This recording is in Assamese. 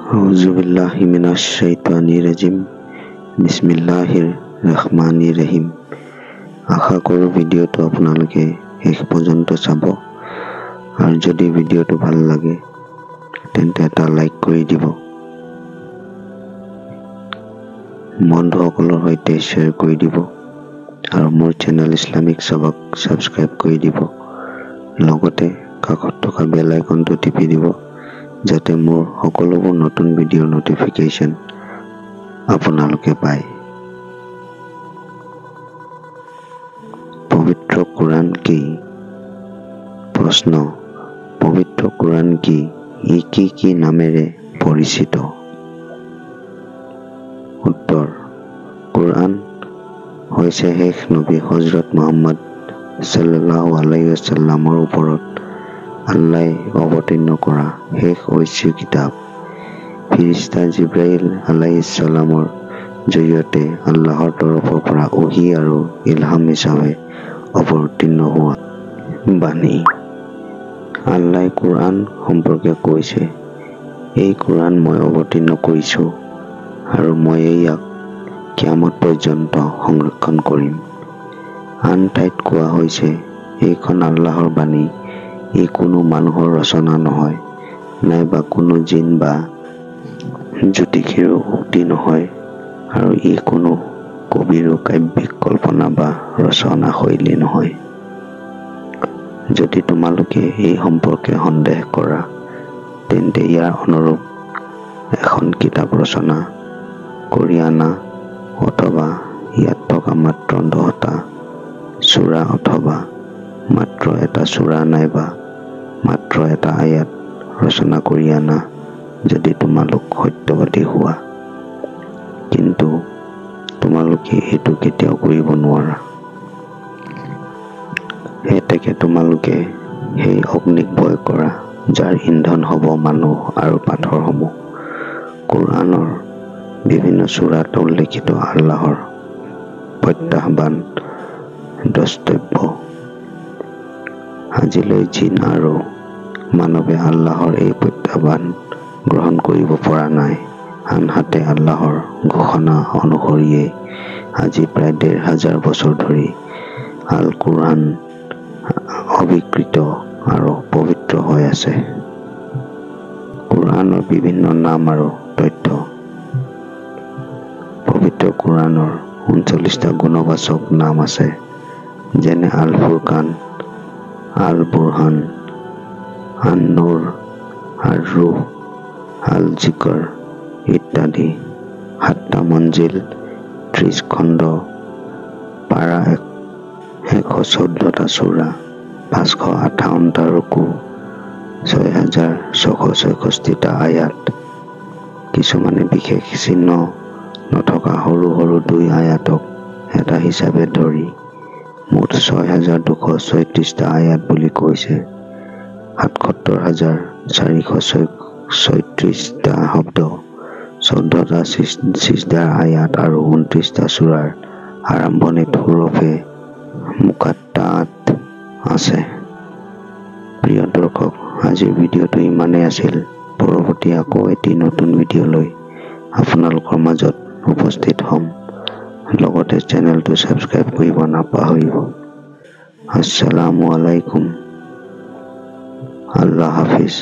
আউযুবিল্লাহি মিনাশ শাইতানিৰ ৰাজিম। বিসমিল্লাহিৰ ৰহমানিৰ ৰহিম। আশা কৰোঁ ভিডিঅ'টো আপোনালোকে শেষ পৰ্যন্ত চাব, আৰু যদি ভিডিঅ'টো ভাল লাগে তেন্তে এটা লাইক কৰি দিব, বন্ধুসকলৰ সৈতে শ্বেয়াৰ কৰি দিব, আৰু মোৰ চেনেল ইছলামিক চাবক ছাবস্ক্ৰাইব কৰি দিব। লগতে কাষত থকা বেল আইকনটো টিপি দিব, যাতে মোৰ সকলোবোৰ নতুন ভিডিঅ'ৰ নটিফিকেশ্যন আপোনালোকে পায়। পবিত্ৰ কোৰাণ কি? প্ৰশ্ন: পবিত্ৰ কোৰাণ কি? ই কি নামেৰে পৰিচিত? উত্তৰ: কোৰাণ হৈছে শেষ নবী হজৰত মুহাম্মদ সাল্লাল্লাহু আলাইহি ওয়াসাল্লামৰ ওপৰত আল্লাহে অৱতীৰ্ণ কৰা শেষ ঐচ্ছিক কিতাপ। ফিৰিষ্টা জিব্ৰাইল আলাইহিছ ছালামৰ জৰিয়তে আল্লাহৰ তৰফৰ পৰা ওহী আৰু ইলহাম হিচাপে অৱতীৰ্ণ হোৱা বাণী। আল্লাহে কোৰাণ সম্পৰ্কে কৈছে, এই কোৰাণ মই অৱতীৰ্ণ কৰিছোঁ আৰু মই ইয়াক কিয়ামত পৰ্যন্ত সংৰক্ষণ কৰিম। আন ঠাইত কোৱা হৈছে, এইখন আল্লাহৰ বাণী, ই কোনো মানুহৰ ৰচনা নহয়, নাইবা কোনো জিন বা জ্যোতিষীৰো উক্তি নহয়, আৰু ই কোনো কবিৰো কাব্যিক কল্পনা বা ৰচনা শৈলী নহয়। যদি তোমালোকে এই সম্পৰ্কে সন্দেহ কৰা, তেন্তে ইয়াৰ অনুৰূপ এখন কিতাপ ৰচনা কৰি আনা, অথবা ইয়াত থকা মাত্ৰ 10টা সূৰা অথবা মাত্ৰ এটা সূৰা নাইবা মাত্ৰ এটা আয়াত ৰচনা কৰি আনা, যদি তোমালোক সত্যবাদী হোৱা। কিন্তু তোমালোকে এইটো কেতিয়াও কৰিব নোৱাৰা। এতেকে তোমালোকে সেই অগ্নিক ভয় কৰা, যাৰ ইন্ধন হ'ব মানুহ আৰু পাথৰসমূহ। কোৰাণৰ বিভিন্ন সূৰাত উল্লেখিত আল্লাহৰ প্ৰত্যাহ্বান দ্ৰষ্টব্য। আজিলৈ জিন আৰু মানৱে আল্লাহৰ এই প্ৰত্যাহ্বান গ্ৰহণ কৰিব পৰা নাই। আনহাতে আল্লাহৰ ঘোষণা অনুসৰিয়ে আজি প্ৰায় 1500 বছৰ ধৰি আল কোৰাণ অবিকৃত আৰু পবিত্ৰ হৈ আছে। কোৰাণৰ বিভিন্ন নাম আৰু তথ্য: পবিত্ৰ কোৰাণৰ 39টা গুণবাচক নাম আছে, যেনে আল ফুৰকান, আল বুৰহান, আন নুৰ, আৰ ৰুহ, আল জিকৰ ইত্যাদি। 7টা মঞ্জিল, 30 খণ্ড, পাৰা 114টা সূৰা, 558টা ৰুকু, 6666টা আয়াত, কিছুমানে বিশেষ চিহ্ন নথকা সৰু সৰু 2 আয়াতক এটা হিচাপে ধৰি মুঠ 6236টা আয়াত বুলি কৈছে। 77436টা শব্দ, 14টা সিজদাৰ আয়াত আৰু 29টা সূৰাৰ আৰম্ভণিত হুৰুফে মুকাত্তাআত আছে। প্ৰিয় দৰ্শক, আজিৰ ভিডিঅ'টো ইমানেই আছিল। পৰৱৰ্তী আকৌ এটি নতুন ভিডিঅ' লৈ আপোনালোকৰ মাজত উপস্থিত হ'ম। লগতে চেনেলটো ছাবস্ক্ৰাইব কৰিব নাপাহৰিব। আসসালামু আলাইকুম। আল্লাহ হাফিজ।